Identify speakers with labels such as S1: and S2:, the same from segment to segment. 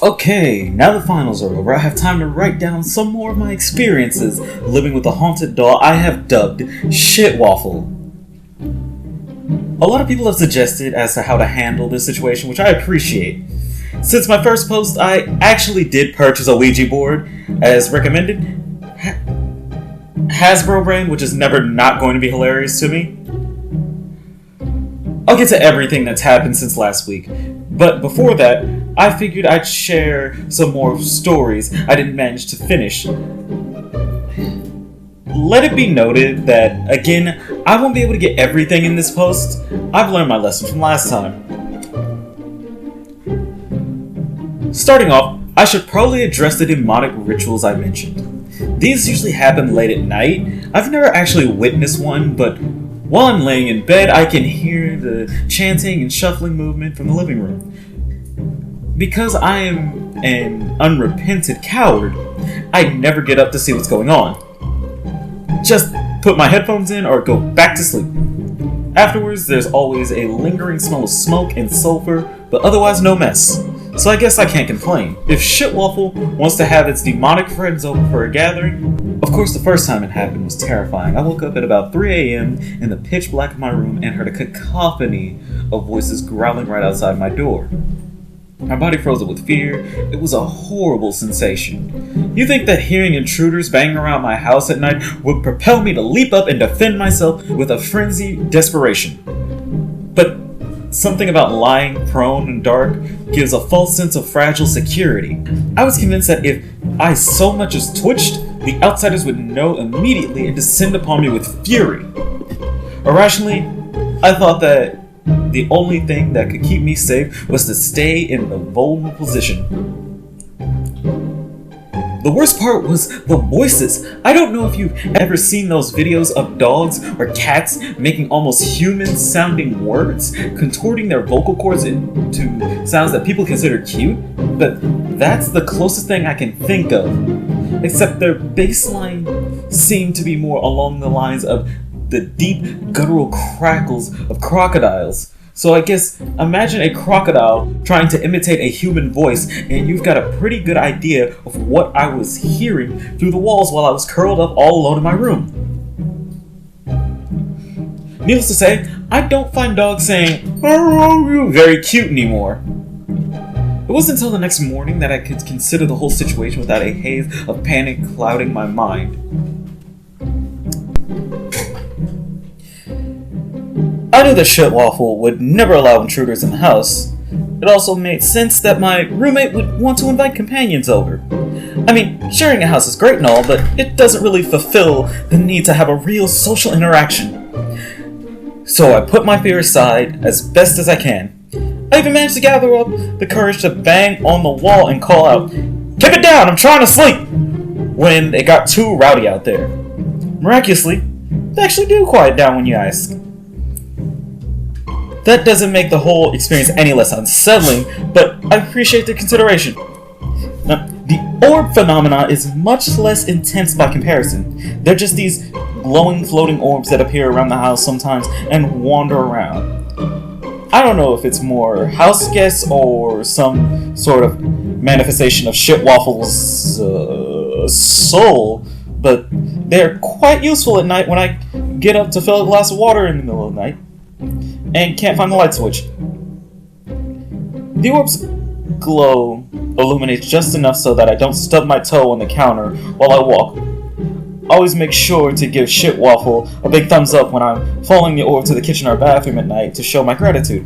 S1: Okay, now the finals are over, I have time to write down some more of my experiences living with a haunted doll I have dubbed Shitwaffle. A lot of people have suggested as to how to handle this situation, which I appreciate. Since my first post, I actually did purchase a Ouija board, as recommended. Hasbro brand, which is never not going to be hilarious to me. I'll get to everything that's happened since last week, but before that, I figured I'd share some more stories I didn't manage to finish. Let it be noted that, again, I won't be able to get everything in this post. I've learned my lesson from last time. Starting off, I should probably address the demonic rituals I mentioned. These usually happen late at night. I've never actually witnessed one, but while I'm laying in bed, I can hear the chanting and shuffling movement from the living room. Because I am an unrepentant coward, I never get up to see what's going on. Just put my headphones in or go back to sleep. Afterwards, there's always a lingering smell of smoke and sulfur, but otherwise no mess. So I guess I can't complain. If Shitwaffle wants to have its demonic friends over for a gathering, of course the first time it happened was terrifying. I woke up at about 3 a.m. in the pitch black of my room and heard a cacophony of voices growling right outside my door. My body froze up with fear. It was a horrible sensation. You think that hearing intruders banging around my house at night would propel me to leap up and defend myself with a frenzied desperation. But something about lying prone and dark gives a false sense of fragile security. I was convinced that if I so much as twitched, the outsiders would know immediately and descend upon me with fury. Irrationally, I thought that the only thing that could keep me safe was to stay in a vulnerable position. The worst part was the voices. I don't know if you've ever seen those videos of dogs or cats making almost human-sounding words, contorting their vocal cords into sounds that people consider cute, but that's the closest thing I can think of. Except their baseline seemed to be more along the lines of the deep guttural crackles of crocodiles. So I guess imagine a crocodile trying to imitate a human voice, and you've got a pretty good idea of what I was hearing through the walls while I was curled up all alone in my room. Needless to say, I don't find dogs saying "arr" very cute anymore. It wasn't until the next morning that I could consider the whole situation without a haze of panic clouding my mind. I knew that Shitwaffle would never allow intruders in the house. It also made sense that my roommate would want to invite companions over. I mean, sharing a house is great and all, but it doesn't really fulfill the need to have a real social interaction. So I put my fear aside as best as I can. I even managed to gather up the courage to bang on the wall and call out, "Keep it down, I'm trying to sleep!" when it got too rowdy out there. Miraculously, they actually do quiet down when you ask. That doesn't make the whole experience any less unsettling, but I appreciate the consideration. Now, the orb phenomena is much less intense by comparison. They're just these glowing floating orbs that appear around the house sometimes and wander around. I don't know if it's more house guests or some sort of manifestation of Shitwaffle's soul, but they're quite useful at night when I get up to fill a glass of water in the middle of the night and can't find the light switch. The orb's glow illuminates just enough so that I don't stub my toe on the counter while I walk. Always make sure to give Shitwaffle a big thumbs up when I'm following the orb to the kitchen or bathroom at night to show my gratitude.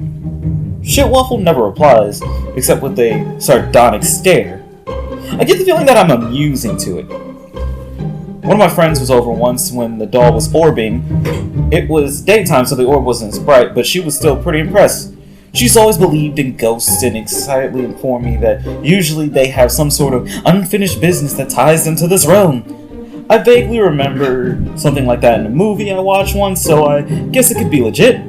S1: Shitwaffle never replies, except with a sardonic stare. I get the feeling that I'm amusing to it. One of my friends was over once when the doll was orbing. It was daytime, so the orb wasn't as bright, but she was still pretty impressed. She's always believed in ghosts and excitedly informed me that usually they have some sort of unfinished business that ties them to this realm. I vaguely remember something like that in a movie I watched once, so I guess it could be legit.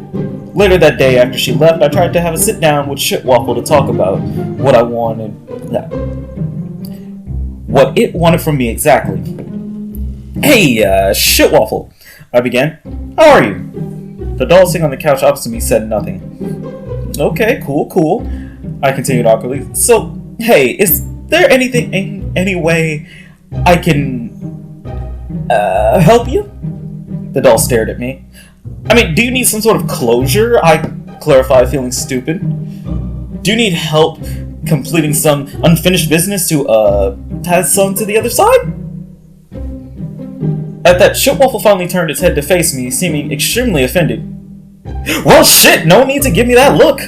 S1: Later that day after she left, I tried to have a sit down with Shitwaffle to talk about what I wanted. What it wanted from me exactly. "Hey, Shitwaffle," I began. "How are you?" The doll sitting on the couch opposite me said nothing. "Okay, cool. I continued awkwardly. "So, Hey, is there any way I can help you? The doll stared at me. I mean, do you need some sort of closure? I clarified, feeling stupid. Do you need help completing some unfinished business to pass on to the other side? At that, Shitwaffle finally turned its head to face me, seeming extremely offended. Well, shit, no need to give me that look,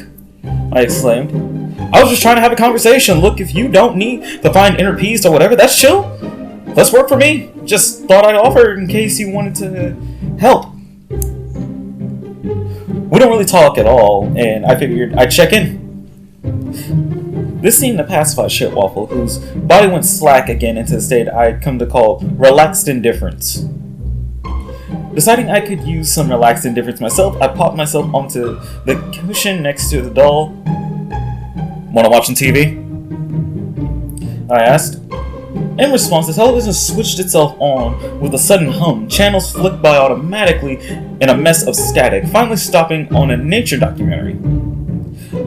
S1: I exclaimed. I was just trying to have a conversation. Look, if you don't need to find inner peace or whatever, that's chill. Let's work for me. Just thought I'd offer in case you wanted to help. We don't really talk at all, and I figured I'd check in. This seemed to pacify Shitwaffle, whose body went slack again into the state I'd come to call relaxed indifference. Deciding I could use some relaxed indifference myself, I popped myself onto the cushion next to the doll. Wanna watch some TV? I asked. In response, the television switched itself on with a sudden hum. Channels flicked by automatically in a mess of static, finally stopping on a nature documentary.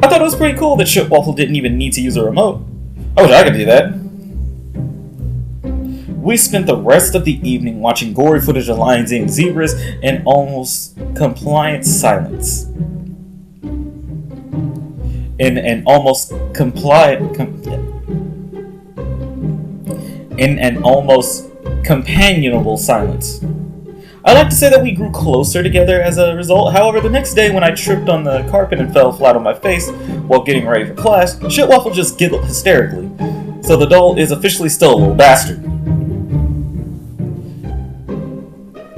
S1: I thought it was pretty cool that Shitwaffle didn't even need to use a remote. I wish I could do that. We spent the rest of the evening watching gory footage of lions eating zebras in almost compliant silence. In an almost companionable silence. I like to say that we grew closer together as a result. However, the next day when I tripped on the carpet and fell flat on my face while getting ready for class, Shitwaffle just giggled hysterically. So the doll is officially still a little bastard.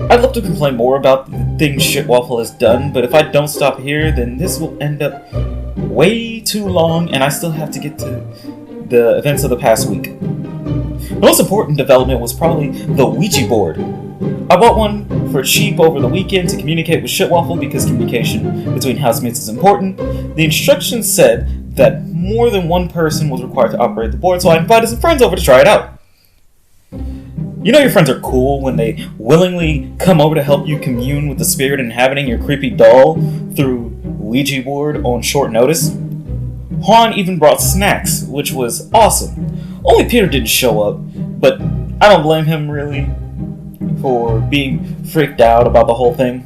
S1: I'd love to complain more about the things Shitwaffle has done, but if I don't stop here, then this will end up way too long, and I still have to get to the events of the past week. The most important development was probably the Ouija board. I bought one for cheap over the weekend to communicate with Shitwaffle because communication between housemates is important. The instructions said that more than one person was required to operate the board, so I invited some friends over to try it out. You know your friends are cool when they willingly come over to help you commune with the spirit inhabiting your creepy doll through Ouija board on short notice. Juan even brought snacks, which was awesome. Only Peter didn't show up, but I don't blame him really for being freaked out about the whole thing.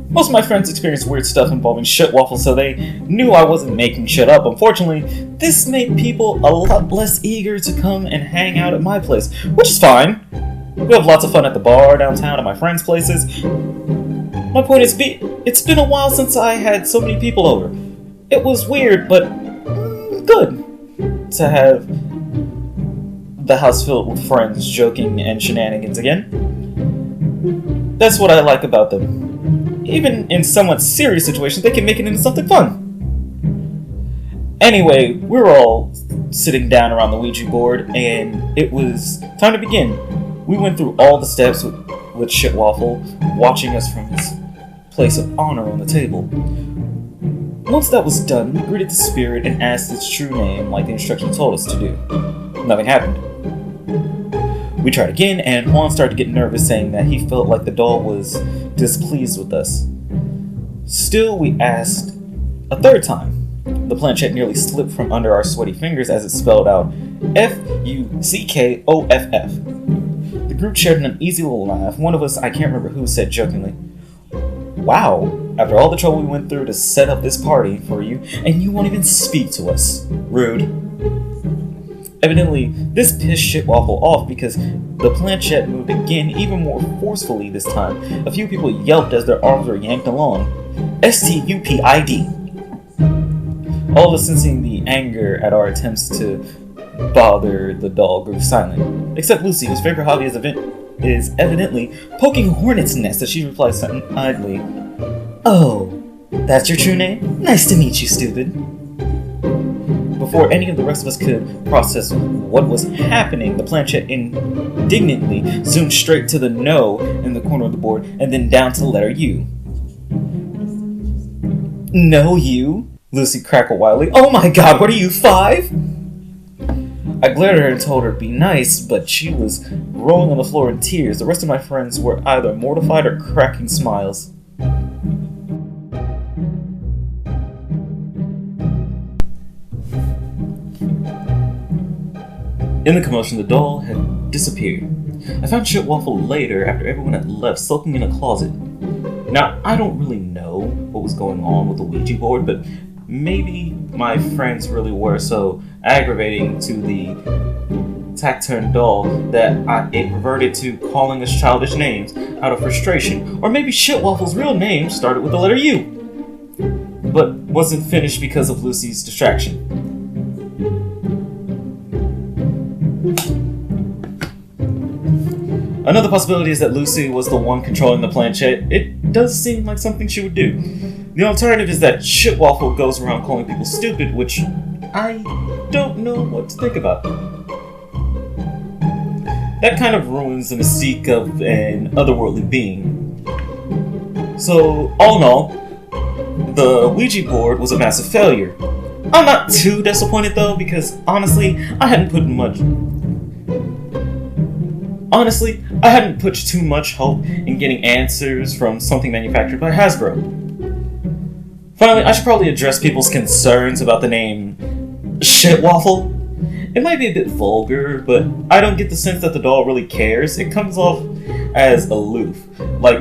S1: Most of my friends experienced weird stuff involving Shitwaffle, so they knew I wasn't making shit up. Unfortunately, this made people a lot less eager to come and hang out at my place, which is fine. We have lots of fun at the bar downtown at my friends' places. My point is, it's been a while since I had so many people over. It was weird, but good to have the house filled with friends joking and shenanigans again. That's what I like about them. Even in somewhat serious situations, they can make it into something fun. Anyway, we were all sitting down around the Ouija board, and it was time to begin. We went through all the steps with Shitwaffle watching us from his place of honor on the table. Once that was done, we greeted the spirit and asked its true name like the instructions told us to do. Nothing happened. We tried again, and Juan started to get nervous, saying that he felt like the doll was displeased with us. Still, we asked a third time. The planchette nearly slipped from under our sweaty fingers as it spelled out Fuckooff. The group shared an uneasy little laugh. One of us, I can't remember who, said jokingly, "Wow, after all the trouble we went through to set up this party for you, and you won't even speak to us. Rude." Evidently, this pissed Shitwaffle off because the planchette moved again, even more forcefully this time. A few people yelped as their arms were yanked along. STUPID. All of us, sensing the anger at our attempts to bother the doll, grew silent. Except Lucy, whose favorite hobby is evidently poking a hornet's nest, as she replied idly, "Oh, that's your true name? Nice to meet you, stupid." Before any of the rest of us could process what was happening, the planchette indignantly zoomed straight to the no in the corner of the board and then down to the letter U. "No, you?" Lucy crackled wildly. "Oh my god, what are you, 5?" I glared at her and told her to be nice, but she was rolling on the floor in tears. The rest of my friends were either mortified or cracking smiles. In the commotion, the doll had disappeared. I found Shitwaffle later after everyone had left, sulking in a closet. Now, I don't really know what was going on with the Ouija board, but maybe my friends really were so aggravating to the taciturn doll that it reverted to calling us childish names out of frustration. Or maybe Shitwaffle's real name started with the letter U, but wasn't finished because of Lucy's distraction. Another possibility is that Lucy was the one controlling the planchette. It does seem like something she would do. The alternative is that Shitwaffle goes around calling people stupid, which I don't know what to think about. That kind of ruins the mystique of an otherworldly being. So, all in all, the Ouija board was a massive failure. I'm not too disappointed though, because honestly, I hadn't put too much hope in getting answers from something manufactured by Hasbro. Finally, I should probably address people's concerns about the name Shitwaffle. It might be a bit vulgar, but I don't get the sense that the doll really cares. It comes off as aloof, like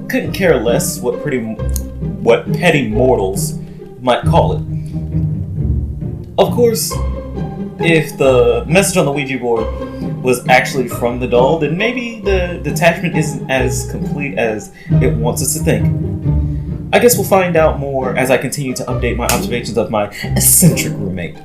S1: couldn't care less what petty mortals might call it. Of course, if the message on the Ouija board was actually from the doll, then maybe the detachment isn't as complete as it wants us to think. I guess we'll find out more as I continue to update my observations of my eccentric roommate.